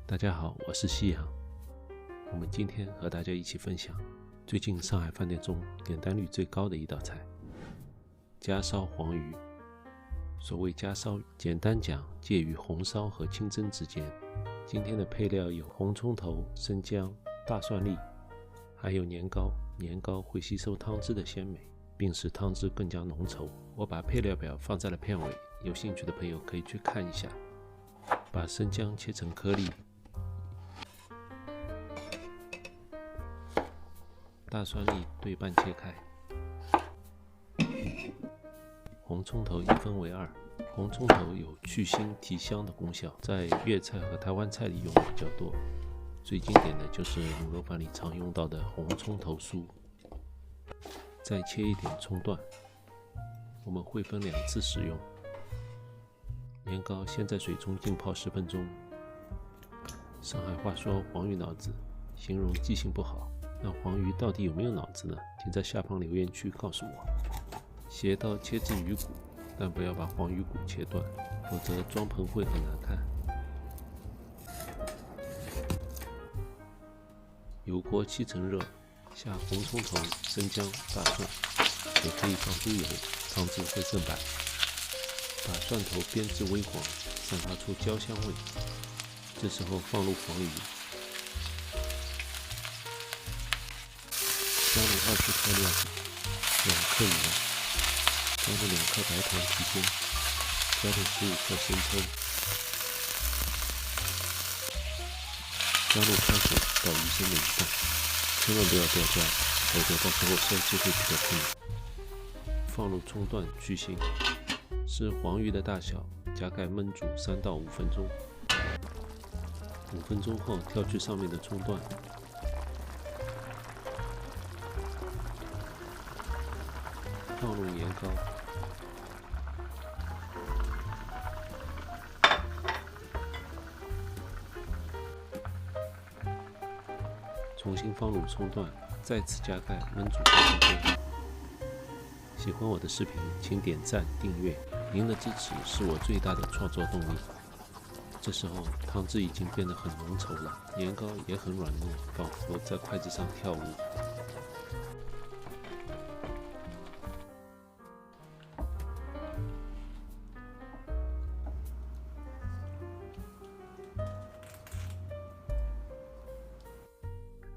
大家好，我是夕阳。我们今天和大家一起分享最近上海饭店中点单率最高的一道菜——家烧黄鱼。所谓家烧，简单讲介于红烧和清蒸之间。今天的配料有红葱头、生姜、大蒜粒，还有年糕。年糕会吸收汤汁的鲜美，并使汤汁更加浓稠。我把配料表放在了片尾，有兴趣的朋友可以去看一下。把生姜切成颗粒，大蒜粒对半切开，红葱头一分为二。红葱头有去腥提香的功效，在粤菜和台湾菜里用的比较多。最经典的就是卤肉饭里常用到的红葱头酥。再切一点葱段，我们会分2次使用。年糕先在水中浸泡10分钟。上海话说黄鱼脑子，形容记性不好。那黄鱼到底有没有脑子呢？请在下方留言区告诉我。斜刀切至鱼骨，但不要把黄鱼骨切断，否则装盆会很难看。油锅7成热，下红葱头、生姜、大蒜，也可以放猪油，汤汁会更白。把蒜头煸至微黄，散发出焦香味。这时候放入黄鱼，加入20克料酒、2克盐，加入2克白糖提鲜，加入15克生抽，加入开水到鱼生的一半，千万不要掉渣，否则到时候收汁会比较困难。放入葱段去腥，视黄鱼的大小，加盖焖煮3到5分钟。5分钟后，挑去上面的葱段，放入年糕，重新放入葱段，再次加盖焖煮3分钟。喜欢我的视频，请点赞订阅，您的支持是我最大的创作动力。这时候汤汁已经变得很浓稠了，年糕也很软糯，仿佛在筷子上跳舞。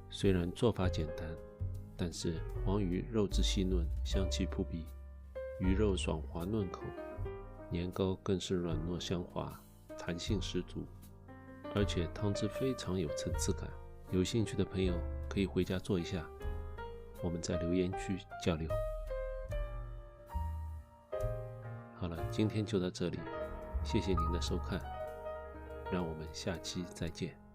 虽然做法简单，但是黄鱼肉质细嫩，香气扑鼻，鱼肉爽滑嫩口，年糕更是软糯香滑，弹性十足，而且汤汁非常有层次感。有兴趣的朋友可以回家做一下，我们在留言区交流。好了，今天就到这里，谢谢您的收看，让我们下期再见。